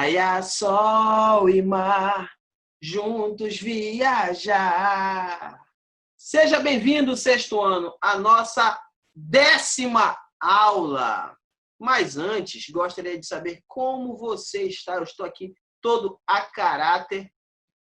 Praia, sol e mar, juntos viajar. Seja bem-vindo, sexto ano, à nossa 10ª aula. Mas antes, gostaria de saber como você está. Eu estou aqui todo a caráter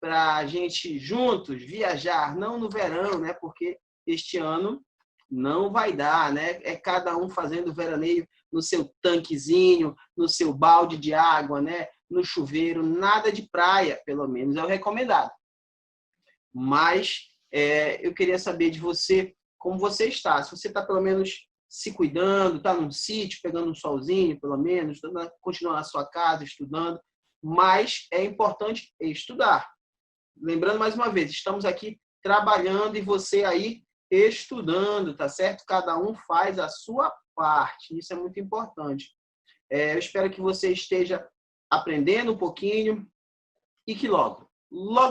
para a gente juntos viajar, não no verão, né? Porque este ano não vai dar, né? É cada um fazendo veraneio no seu tanquezinho, no seu balde de água, né? No chuveiro, nada de praia, pelo menos é o recomendado. Mas eu queria saber de você como você está. Se você está pelo menos se cuidando, está num sítio, pegando um solzinho, pelo menos, continuando na sua casa, estudando. Mas é importante estudar. Lembrando mais uma vez, estamos aqui trabalhando e você aí estudando, tá certo? Cada um faz a sua parte. Isso é muito importante. Eu espero que você esteja aprendendo um pouquinho e que logo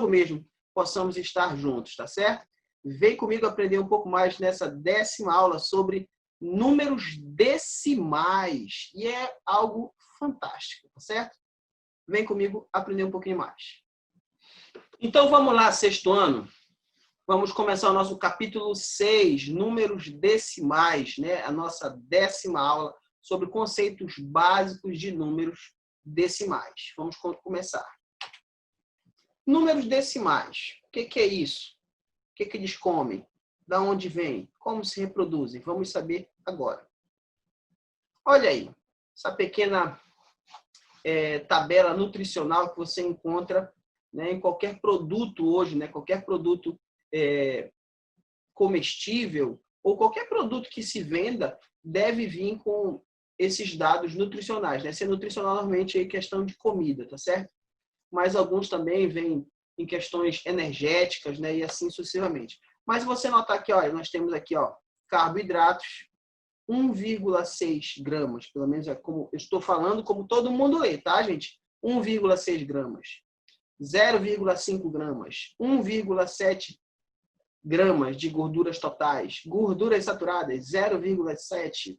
mesmo, possamos estar juntos, tá certo? Vem comigo aprender um pouco mais nessa 10ª aula sobre números decimais. E é algo fantástico, tá certo? Vem comigo aprender um pouquinho mais. Então, vamos lá, sexto ano. Vamos começar o nosso capítulo 6, números decimais, né? A nossa 10ª aula sobre conceitos básicos de números decimais. Vamos começar. Números decimais. O que é isso? O que eles comem? Da onde vêm? Como se reproduzem? Vamos saber agora. Olha aí, essa pequena tabela nutricional que você encontra, né, em qualquer produto hoje, né, qualquer produto comestível ou qualquer produto que se venda deve vir com esses dados nutricionais, né? Ser nutricional normalmente é questão de comida, tá certo? Mas alguns também vêm em questões energéticas, né, e assim sucessivamente. Mas você notar aqui, olha, nós temos aqui, ó, carboidratos, 1,6 gramas, pelo menos é como eu estou falando, como todo mundo lê, tá, gente? 1,6 gramas, 0,5 gramas, 1,7 gramas de gorduras totais, gorduras saturadas, 0,7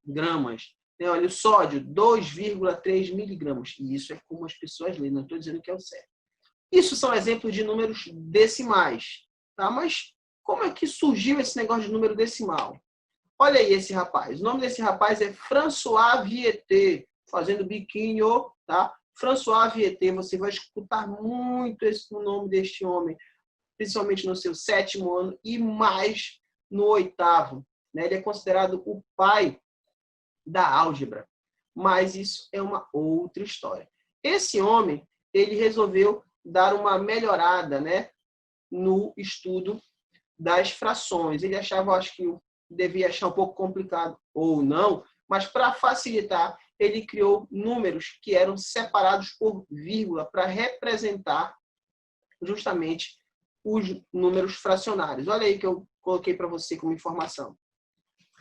gramas. Olha, o sódio, 2,3 miligramas. E isso é como as pessoas lêem, não estou dizendo que é o certo. Isso são exemplos de números decimais. Tá? Mas como é que surgiu esse negócio de número decimal? Olha aí esse rapaz. O nome desse rapaz é François Viète, fazendo biquinho, tá? François Viète, você vai escutar muito o nome deste homem, principalmente no seu 7º ano e mais no 8º. Né? Ele é considerado o pai da álgebra, mas isso é uma outra história. Esse homem, ele resolveu dar uma melhorada, né, no estudo das frações. Ele achava, acho que devia achar um pouco complicado ou não, mas para facilitar, ele criou números que eram separados por vírgula para representar justamente os números fracionários. Olha aí que eu coloquei para você como informação.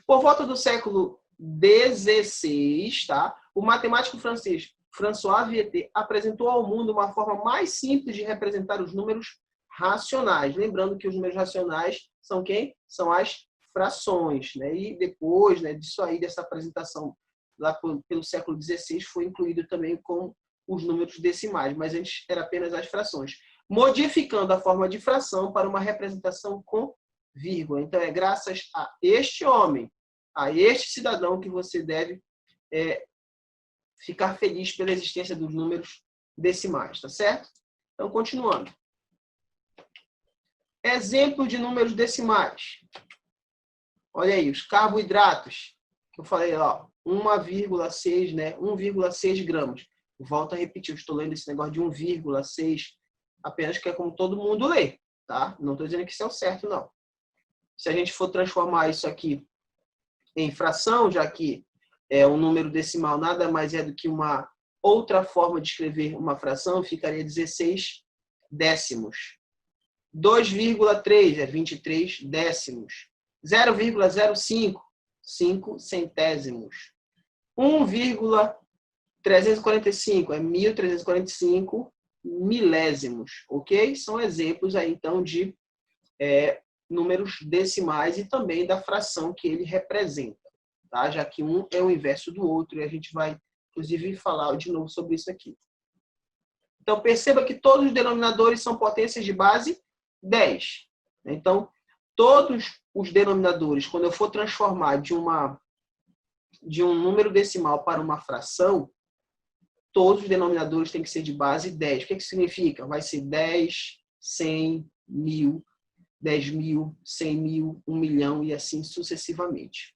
Por volta do século XVI, tá? O matemático francês François Viète apresentou ao mundo uma forma mais simples de representar os números racionais. Lembrando que os números racionais são quem? São as frações. Né? E depois, né, disso aí, dessa apresentação lá pelo século XVI, foi incluído também com os números decimais, mas antes era apenas as frações, modificando a forma de fração para uma representação com vírgula. Então, é graças a este homem, a este cidadão, que você deve ficar feliz pela existência dos números decimais, tá certo? Então, continuando. Exemplo de números decimais. Olha aí, os carboidratos, que eu falei, ó, 1,6, né? 1,6 gramas. Volto a repetir, eu estou lendo esse negócio de 1,6, apenas que é como todo mundo lê, tá? Não estou dizendo que isso é o certo, não. Se a gente for transformar isso aqui em fração, já que um número decimal nada mais é do que uma outra forma de escrever uma fração, ficaria 16 décimos. 2,3 é 23 décimos. 0,05, 5 centésimos. 1,345 é 1.345 milésimos, ok? São exemplos aí, então, de números decimais e também da fração que ele representa, tá? Já que um é o inverso do outro e a gente vai, inclusive, falar de novo sobre isso aqui. Então, perceba que todos os denominadores são potências de base 10. Então, todos os denominadores, quando eu for transformar de um número decimal para uma fração, todos os denominadores têm que ser de base 10. O que significa? Vai ser 10, 100, 1000, 10.000, 100.000, 1 milhão e assim sucessivamente.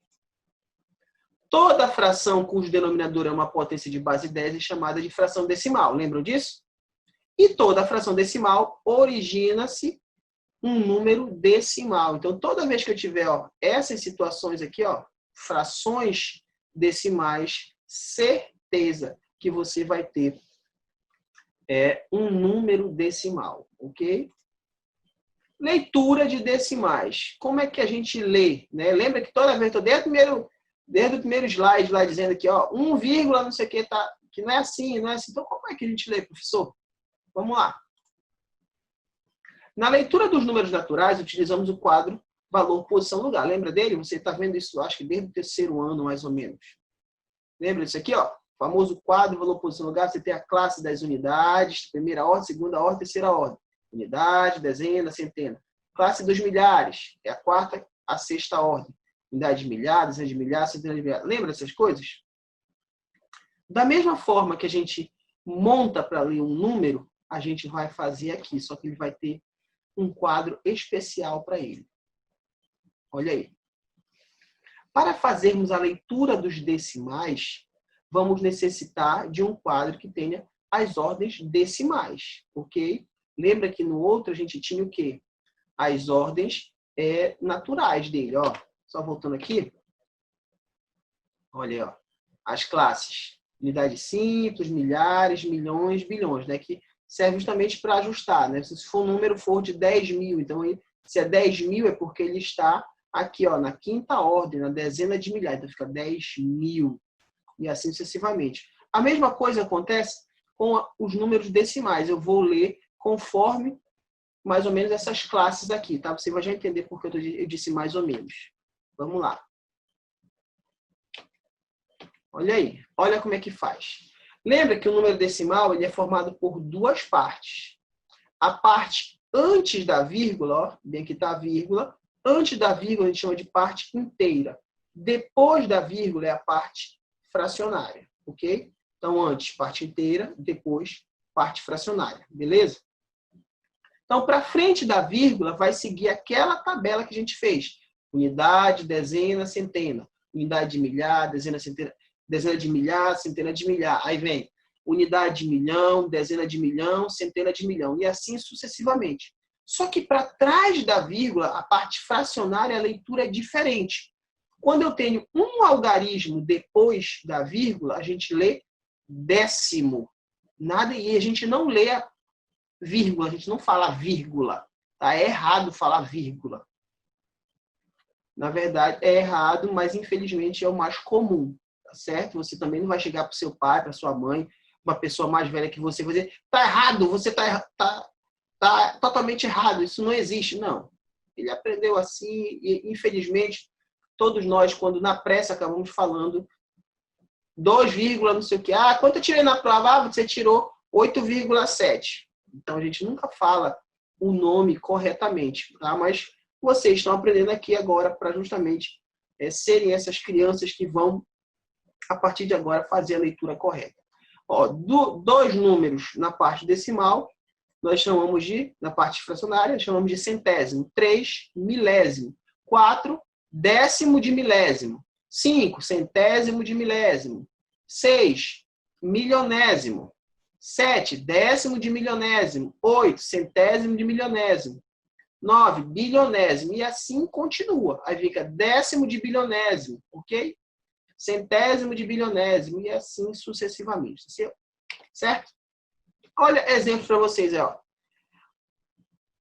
Toda fração cujo denominador é uma potência de base 10 é chamada de fração decimal. Lembram disso? E toda fração decimal origina-se um número decimal. Então, toda vez que eu tiver essas situações aqui, frações decimais, certeza que você vai ter um número decimal, ok? Leitura de decimais. Como é que a gente lê? Né? Lembra que toda vez, desde o primeiro slide lá dizendo aqui, 1, não sei o que, que não é assim, não é assim. Então, como é que a gente lê, professor? Vamos lá. Na leitura dos números naturais, utilizamos o quadro valor, posição, lugar. Lembra dele? Você está vendo isso, acho que desde o terceiro ano, mais ou menos. Lembra disso aqui? O famoso quadro valor, posição, lugar. Você tem a classe das unidades, primeira ordem, segunda ordem, terceira ordem. Unidade, dezena, centena. Classe dos milhares, é a quarta, a sexta ordem. Unidade de milhar, dezena de milhar, centena de milhar. Lembra dessas coisas? Da mesma forma que a gente monta para ler um número, a gente vai fazer aqui, só que ele vai ter um quadro especial para ele. Olha aí. Para fazermos a leitura dos decimais, vamos necessitar de um quadro que tenha as ordens decimais, ok? Lembra que no outro a gente tinha o quê? As ordens naturais dele, Só voltando aqui. Olha aí, as classes. Unidade simples, milhares, milhões, bilhões, né? Que serve justamente para ajustar, né? Se for um número for de 10.000, então se é 10.000 é porque ele está aqui, na quinta ordem, na dezena de milhares, então fica 10.000 e assim sucessivamente. A mesma coisa acontece com os números decimais. Eu vou ler conforme mais ou menos essas classes aqui, tá? Você vai já entender por que eu disse mais ou menos. Vamos lá. Olha aí, olha como é que faz. Lembra que o número decimal ele é formado por duas partes. A parte antes da vírgula, bem aqui está a vírgula, antes da vírgula a gente chama de parte inteira. Depois da vírgula é a parte fracionária, ok? Então, antes, parte inteira, depois, parte fracionária, beleza? Então, para frente da vírgula, vai seguir aquela tabela que a gente fez. Unidade, dezena, centena. Unidade de milhar, dezena, centena. Dezena de milhar, centena de milhar. Aí vem unidade de milhão, dezena de milhão, centena de milhão. E assim sucessivamente. Só que para trás da vírgula, a parte fracionária, a leitura é diferente. Quando eu tenho um algarismo depois da vírgula, a gente lê décimo. Nada, e a gente não lê a vírgula, a gente não fala vírgula. Tá? É errado falar vírgula. Na verdade, é errado, mas infelizmente é o mais comum. Tá certo? Você também não vai chegar para o seu pai, para sua mãe, uma pessoa mais velha que você, vai dizer, tá errado, você tá totalmente errado, isso não existe. Não. Ele aprendeu assim e, infelizmente, todos nós, quando na pressa acabamos falando 2, não sei o que. Quanto eu tirei na prova? Você tirou 8,7. Então, a gente nunca fala o nome corretamente, tá? Mas vocês estão aprendendo aqui agora para justamente serem essas crianças que vão, a partir de agora, fazer a leitura correta. Dois números na parte decimal, nós chamamos de, na parte fracionária, chamamos de centésimo. 3, milésimo. 4, décimo de milésimo. 5, centésimo de milésimo. 6, milionésimo. 7, décimo de milionésimo. 8, centésimo de milionésimo. 9, bilionésimo. E assim continua. Aí fica décimo de bilionésimo, ok? Centésimo de bilionésimo. E assim sucessivamente. Certo? Olha exemplos para vocês aí,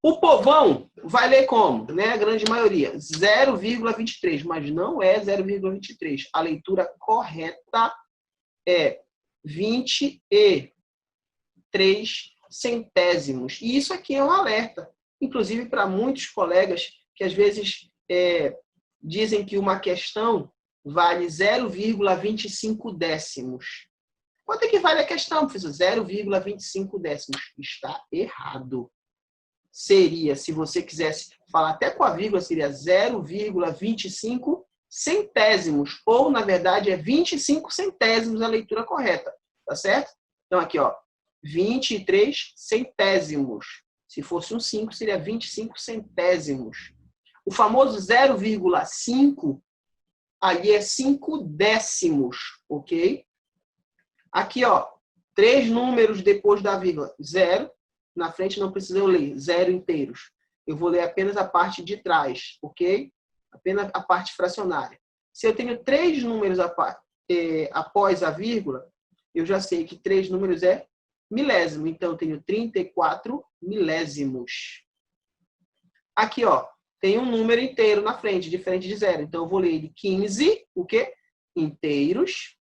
O povão vai ler como? Né? A grande maioria. 0,23, mas não é 0,23. A leitura correta é 23 centésimos. E isso aqui é um alerta. Inclusive para muitos colegas que às vezes dizem que uma questão vale 0,25 décimos. Quanto é que vale a questão, professor? 0,25 décimos. Está errado. Seria, se você quisesse falar até com a vírgula, seria 0,25 centésimos. Ou, na verdade, é 25 centésimos a leitura correta. Tá certo? Então, aqui, ó, 23 centésimos. Se fosse um 5, seria 25 centésimos. O famoso 0,5, ali é 5 décimos, ok? Aqui, ó, 3 números depois da vírgula. 0, na frente não precisa eu ler, 0 inteiros. Eu vou ler apenas a parte de trás, ok? Apenas a parte fracionária. Se eu tenho 3 números após a vírgula, eu já sei que 3 números é milésimo. Então, eu tenho 34 milésimos. Aqui, ó, tem um número inteiro na frente, diferente de 0. Então, eu vou ler ele 15, o quê? Inteiros.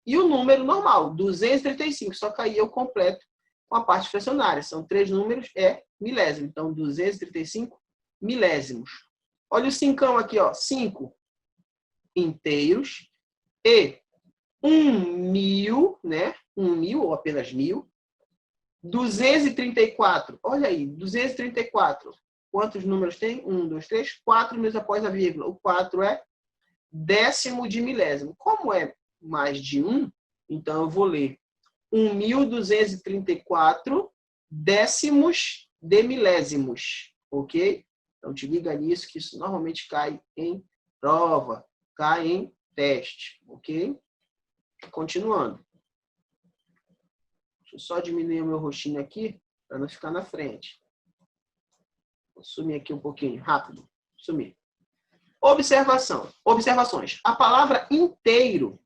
E o número normal, 235. Só que aí eu completo com a parte fracionária. São 3 números, é milésimo. Então, 235 milésimos. Olha o 5 aqui, ó. 5 inteiros e 1.000, né? 1.000 ou apenas 1.000. 234. Olha aí, 234. Quantos números tem? 1, 2, 3, 4 números após a vírgula. O 4 é décimo de milésimo. Como é mais de 1, então eu vou ler 1.234 décimos de milésimos. Ok? Então te liga nisso, que isso normalmente cai em prova, cai em teste. Ok? Continuando. Deixa eu só diminuir o meu rostinho aqui, para não ficar na frente. Vou sumir aqui um pouquinho, rápido. Sumir. Observações. A palavra inteiro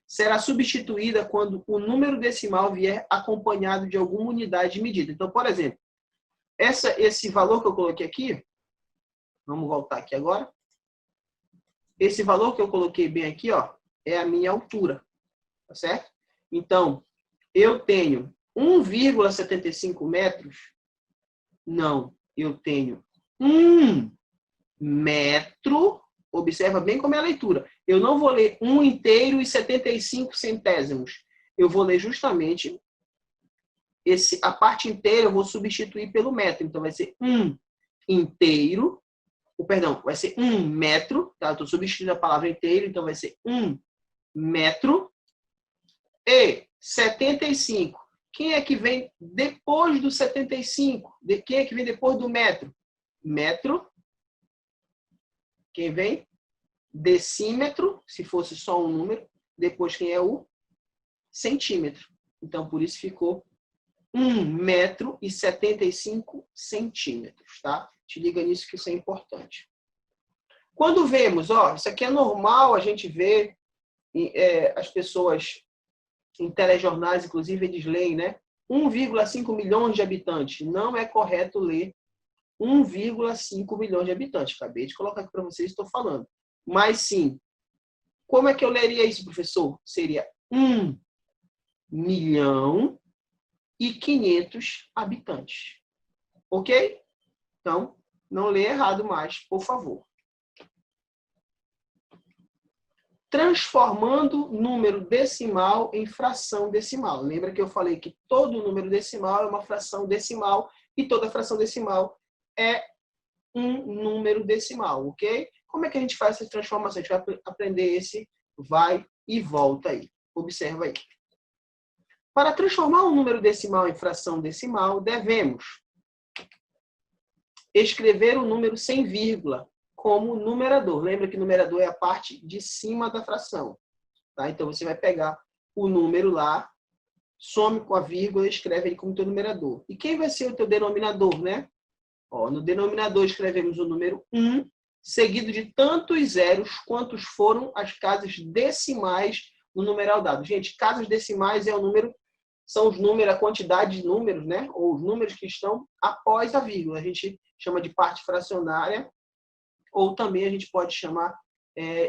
será substituída quando o número decimal vier acompanhado de alguma unidade de medida. Então, por exemplo, esse valor que eu coloquei aqui, vamos voltar aqui agora. Esse valor que eu coloquei bem aqui, ó, é a minha altura, tá certo? Então, eu tenho 1,75 metros? Não, eu tenho 1 metro. Observa bem como é a leitura. Eu não vou ler 1 inteiro e 75 centésimos. Eu vou ler justamente a parte inteira, eu vou substituir pelo metro. Então, vai ser 1 inteiro. Perdão, vai ser 1 metro. Tá? Estou substituindo a palavra inteiro, então vai ser 1 metro e 75. Quem é que vem depois do 75? Quem é que vem depois do metro? Metro. Quem vem? Decímetro, se fosse só um número. Depois, quem é o centímetro. Então, por isso ficou 1 metro e 75 centímetros. Tá? Te liga nisso que isso é importante. Quando vemos, ó, isso aqui é normal a gente ver as pessoas em telejornais, inclusive, eles leem, né? 1,5 milhões de habitantes. Não é correto ler 1,5 milhões de habitantes. Acabei de colocar aqui para vocês, estou falando. Mas sim, como é que eu leria isso, professor? Seria 1 milhão e 500 habitantes. Ok? Então, não lê errado mais, por favor. Transformando número decimal em fração decimal. Lembra que eu falei que todo número decimal é uma fração decimal e toda fração decimal é um número decimal, ok? Como é que a gente faz essa transformação? A gente vai aprender esse vai e volta aí. Observa aí. Para transformar um número decimal em fração decimal, devemos escrever o número sem vírgula como numerador. Lembra que numerador é a parte de cima da fração. Tá? Então, você vai pegar o número lá, some com a vírgula e escreve ele como teu numerador. E quem vai ser o teu denominador, né? Ó, no denominador escrevemos o número 1, seguido de tantos zeros quantos foram as casas decimais no numeral dado. Gente, casas decimais é o número, são os números, a quantidade de números, né? Ou os números que estão após a vírgula. A gente chama de parte fracionária, ou também a gente pode chamar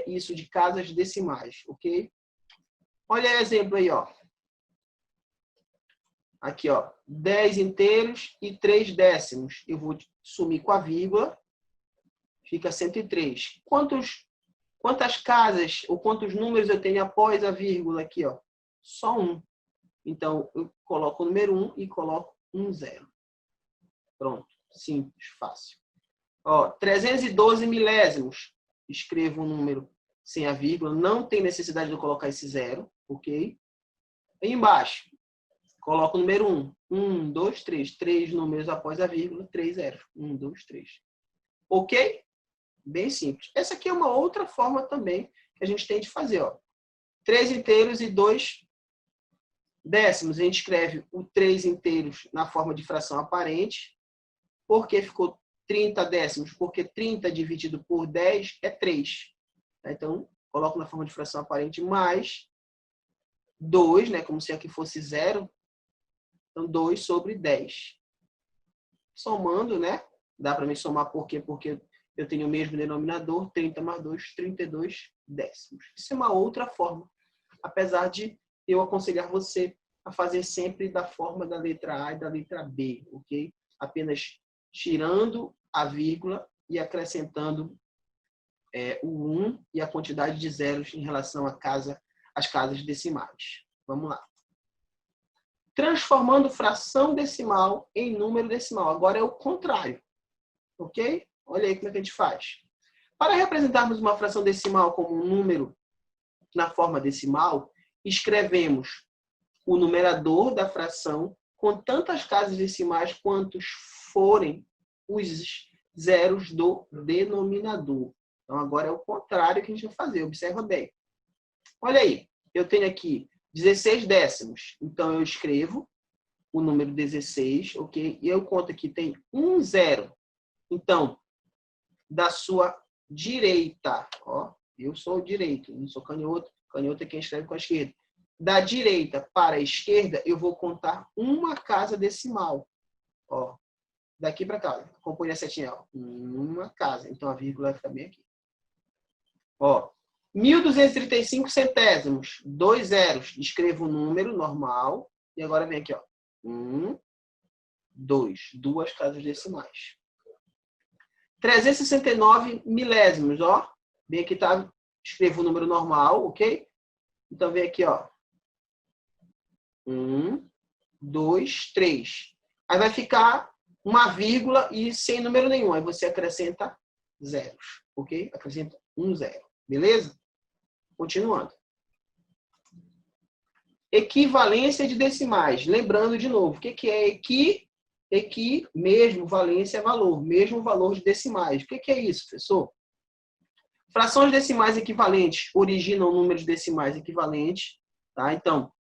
isso de casas decimais, ok? Olha o exemplo aí, ó. Aqui, ó, 10 inteiros e 3 décimos. Eu vou sumir com a vírgula, fica 103. Quantas casas ou quantos números eu tenho após a vírgula aqui, ó? Só 1. Então, eu coloco o número 1 e coloco 1, 0. Pronto. Simples, fácil. Ó, 312 milésimos. Escrevo um número sem a vírgula. Não tem necessidade de eu colocar esse 0, ok? Aí embaixo, coloco o número 1. 1, 2, 3. 3 números após a vírgula, 3 zeros. 1, 2, 3. Ok? Bem simples. Essa aqui é uma outra forma também que a gente tem de fazer. Ó. 3 inteiros e 2 décimos. A gente escreve o 3 inteiros na forma de fração aparente. Por que ficou 30 décimos? Porque 30 dividido por 10 é 3. Então, coloco na forma de fração aparente mais 2, né? Como se aqui fosse 0. Então, 2 sobre 10. Somando, né? Dá para me somar por quê? Porque eu tenho o mesmo denominador, 30 mais 2, 32 décimos. Isso é uma outra forma. Apesar de eu aconselhar você a fazer sempre da forma da letra A e da letra B, ok? Apenas tirando a vírgula e acrescentando o 1 e a quantidade de zeros em relação às casas decimais. Vamos lá. Transformando fração decimal em número decimal. Agora é o contrário. Ok? Olha aí como é que a gente faz. Para representarmos uma fração decimal como um número na forma decimal, escrevemos o numerador da fração com tantas casas decimais quantos forem os zeros do denominador. Então, agora é o contrário que a gente vai fazer. Observa bem. Olha aí. Eu tenho aqui 16 décimos. Então, eu escrevo o número 16, ok? E eu conto aqui, tem 1 zero. Então, da sua direita, ó, eu sou direito, não sou canhoto, canhoto é quem escreve com a esquerda. Da direita para a esquerda, eu vou contar uma casa decimal. Ó, daqui para cá, acompanha a setinha, ó, uma casa. Então, a vírgula vai ficar bem aqui. Ó, 1.235 centésimos, 2 zeros. Escrevo o número normal. E agora vem aqui, ó. 1, 2. 2 casas decimais. 369 milésimos, ó. Bem aqui tá, escrevo o número normal, ok? Então, vem aqui, ó. 1, 2, 3. Aí vai ficar uma vírgula e sem número nenhum. Aí você acrescenta zeros, ok? Acrescenta 1 zero. Beleza? Continuando. Equivalência de decimais. Lembrando de novo, o que é equi, mesmo, valência é valor. Mesmo valor de decimais. O que é isso, professor? Frações decimais equivalentes originam números decimais equivalentes. Tá? Então,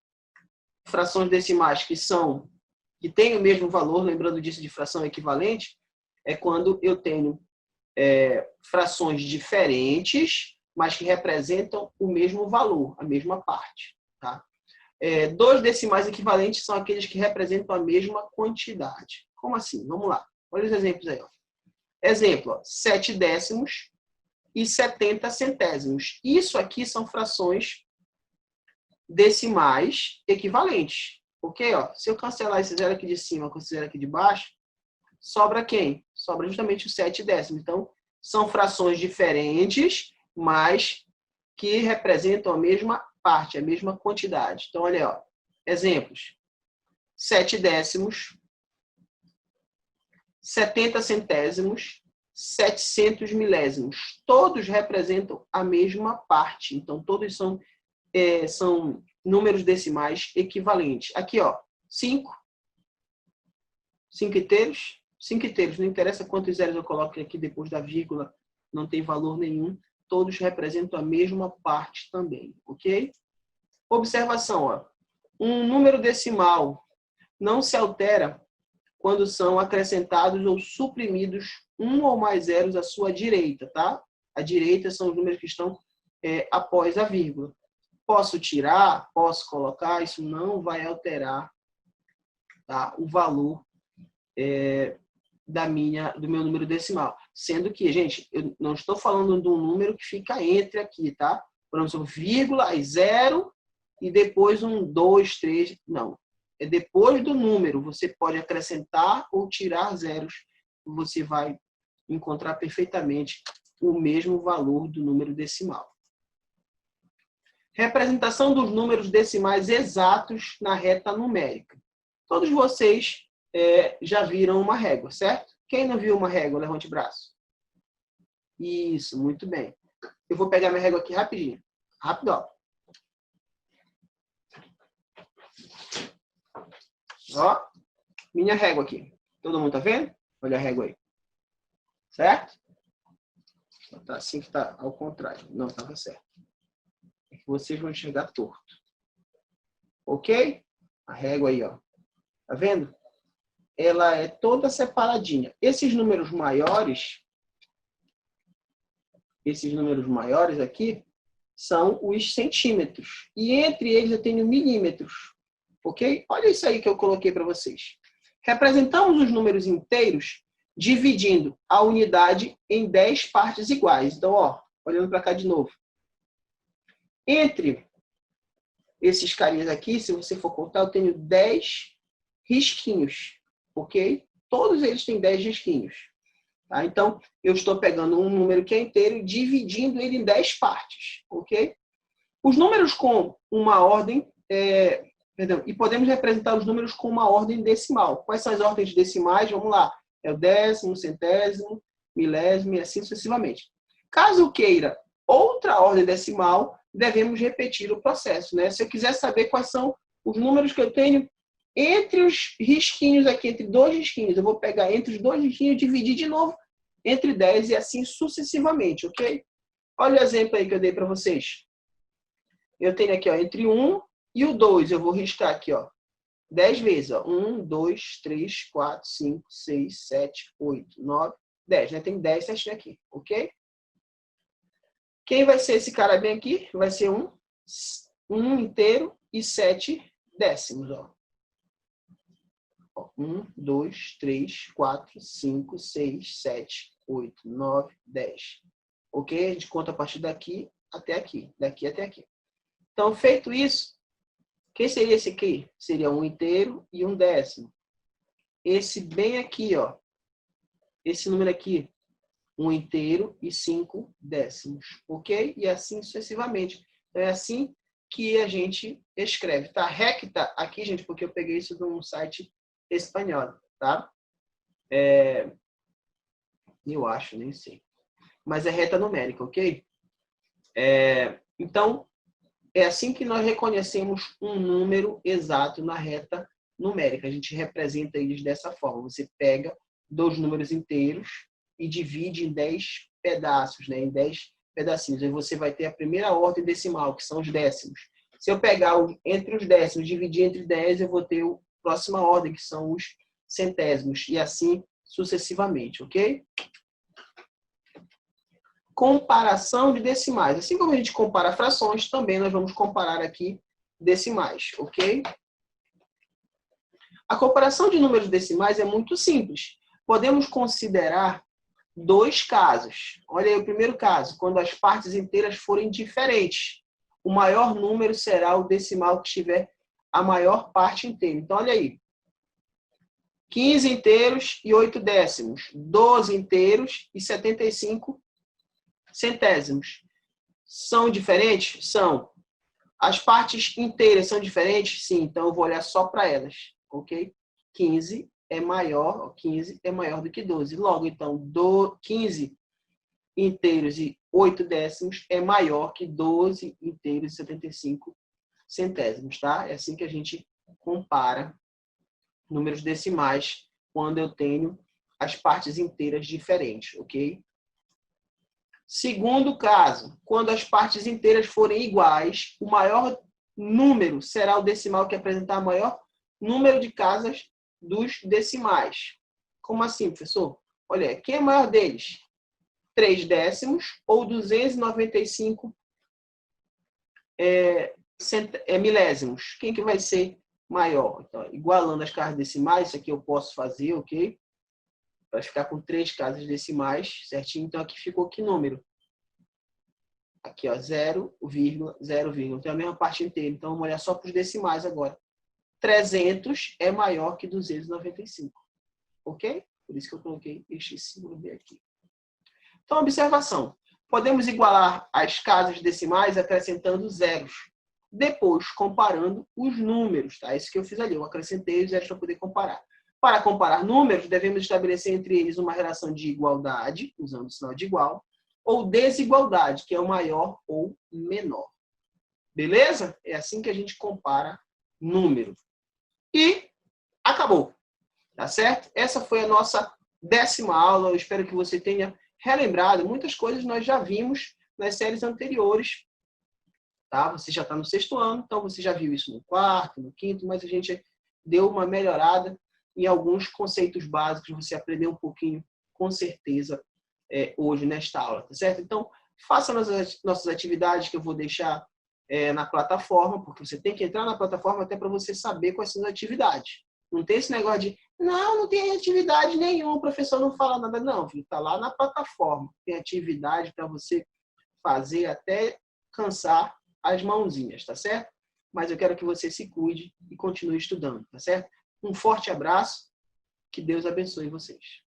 frações decimais que têm o mesmo valor, lembrando disso de fração equivalente, é quando eu tenho frações diferentes, mas que representam o mesmo valor, a mesma parte. Tá? 2 decimais equivalentes são aqueles que representam a mesma quantidade. Como assim? Vamos lá. Olha os exemplos aí. Ó. Exemplo, ó, 7 décimos e 70 centésimos. Isso aqui são frações decimais equivalentes. Ok? Ó, se eu cancelar esse zero aqui de cima com esse zero aqui de baixo, sobra quem? Sobra justamente o 7 décimos. Então, são frações diferentes, mas que representam a mesma parte, a mesma quantidade. Então, olha aí, ó. Exemplos. 7 décimos, 70 centésimos, 700 milésimos. Todos representam a mesma parte. Então, todos são números decimais equivalentes. Aqui, ó, 5. 5 inteiros. 5 inteiros. Não interessa quantos zeros eu coloco aqui depois da vírgula. Não tem valor nenhum. Todos representam a mesma parte também, ok? Observação, ó. Um número decimal não se altera quando são acrescentados ou suprimidos um ou mais zeros à sua direita, tá? À direita são os números que estão após a vírgula. Posso tirar, posso colocar, isso não vai alterar, tá, o valor do meu número decimal. Sendo que, gente, eu não estou falando de um número que fica entre aqui, tá? Por exemplo, vírgula, aí 0 e depois 1, 2, 3. Não. É depois do número. Você pode acrescentar ou tirar zeros. Você vai encontrar perfeitamente o mesmo valor do número decimal. Representação dos números decimais exatos na reta numérica. Todos vocês já viram uma régua, certo? Quem não viu uma régua, levante o braço. Isso, muito bem. Eu vou pegar minha régua aqui rapidinho. Rápido, ó. Ó, minha régua aqui. Todo mundo tá vendo? Olha a régua aí. Certo? Tá assim que tá ao contrário. Não, estava certo. É que vocês vão enxergar torto. Ok? A régua aí, ó. Tá vendo? Ela é toda separadinha. Esses números maiores aqui são os centímetros. E entre eles eu tenho milímetros. Ok? Olha isso aí que eu coloquei para vocês. Representamos os números inteiros dividindo a unidade em 10 partes iguais. Então, ó, olhando para cá de novo. Entre esses carinhas aqui, se você for contar, eu tenho 10 risquinhos. Ok? Todos eles têm 10 risquinhos. Tá? Então, eu estou pegando um número que é inteiro e dividindo ele em 10 partes. Ok? Os números com uma ordem... e podemos representar os números com uma ordem decimal. Quais são as ordens decimais? Vamos lá. É o décimo, centésimo, milésimo e assim sucessivamente. Caso queira outra ordem decimal, devemos repetir o processo, né? Se eu quiser saber quais são os números que eu tenho entre os risquinhos aqui, entre dois risquinhos, eu vou pegar entre os dois risquinhos e dividir de novo entre 10 e assim sucessivamente, ok? Olha o exemplo aí que eu dei para vocês. Eu tenho aqui, ó, entre 1 e o 2, eu vou riscar aqui, ó, 10 vezes. Ó. 1, 2, 3, 4, 5, 6, 7, 8, 9, 10. Né? Tem 10 certinho aqui, ok? Quem vai ser esse cara bem aqui? Vai ser 1 inteiro e 7 décimos. Ó. 1, 2, 3, 4, 5, 6, 7, 8, 9, 10. Ok? A gente conta a partir daqui até aqui. Daqui até aqui. Então, feito isso, quem seria esse aqui? Seria 1 inteiro e 1 décimo. Esse bem aqui, ó. Esse número aqui, 1 inteiro e 5 décimos. Ok? E assim sucessivamente. Então, é assim que a gente escreve. Tá recta aqui, gente, porque eu peguei isso de um site espanhol, tá? Eu acho, nem sei. Mas é reta numérica, ok? Então, é assim que nós reconhecemos um número exato na reta numérica. A gente representa eles dessa forma. Você pega 2 números inteiros e divide em 10 pedaços, né? Em 10 pedacinhos. Aí você vai ter a primeira ordem decimal, que são os décimos. Se eu pegar entre os décimos e dividir entre 10, eu vou ter a próxima ordem, que são os centésimos. E assim sucessivamente, ok? Comparação de decimais. Assim como a gente compara frações, também nós vamos comparar aqui decimais, ok? A comparação de números decimais é muito simples. Podemos considerar 2 casos. Olha aí o primeiro caso, quando as partes inteiras forem diferentes. O maior número será o decimal que tiver a maior parte inteira. Então, olha aí. 15 inteiros e 8 décimos. 12 inteiros e 75 centésimos. São diferentes? São. As partes inteiras são diferentes? Sim. Então, eu vou olhar só para elas. Ok? 15 é maior do que 12. Logo, então, 15 inteiros e 8 décimos é maior que 12 inteiros e 75 centésimos, tá? É assim que a gente compara números decimais quando eu tenho as partes inteiras diferentes, ok? Segundo caso, quando as partes inteiras forem iguais, o maior número será o decimal que apresentar o maior número de casas dos decimais. Como assim, professor? Olha, quem é o maior deles? 3 décimos ou 295 milésimos. Quem que vai ser maior? Então, igualando as casas decimais, isso aqui eu posso fazer, ok? Vai ficar com 3 casas decimais, certinho. Então, aqui ficou que número? Aqui, ó, 0,0, tem a mesma parte inteira. Então, vamos olhar só para os decimais agora. 300 é maior que 295. Ok? Por isso que eu coloquei este símbolo B aqui. Então, observação. Podemos igualar as casas decimais acrescentando zeros. Depois, comparando os números. Tá? Isso que eu fiz ali. Eu acrescentei os zeros para poder comparar. Para comparar números, devemos estabelecer entre eles uma relação de igualdade, usando o sinal de igual, ou desigualdade, que é o maior ou menor. Beleza? É assim que a gente compara número. E acabou. Tá certo? Essa foi a nossa 10ª aula. Eu espero que você tenha relembrado. Muitas coisas nós já vimos nas séries anteriores. Tá? Você já está no 6º ano, então você já viu isso no 4º, no 5º, mas a gente deu uma melhorada em alguns conceitos básicos. Você aprendeu um pouquinho, com certeza, hoje nesta aula. Tá certo? Então, faça nossas atividades que eu vou deixar na plataforma, porque você tem que entrar na plataforma até para você saber quais são as atividades. Não tem esse negócio de, não tem atividade nenhuma, o professor não fala nada. Não, filho, está lá na plataforma. Tem atividade para você fazer até cansar as mãozinhas, tá certo? Mas eu quero que você se cuide e continue estudando, tá certo? Um forte abraço, que Deus abençoe vocês.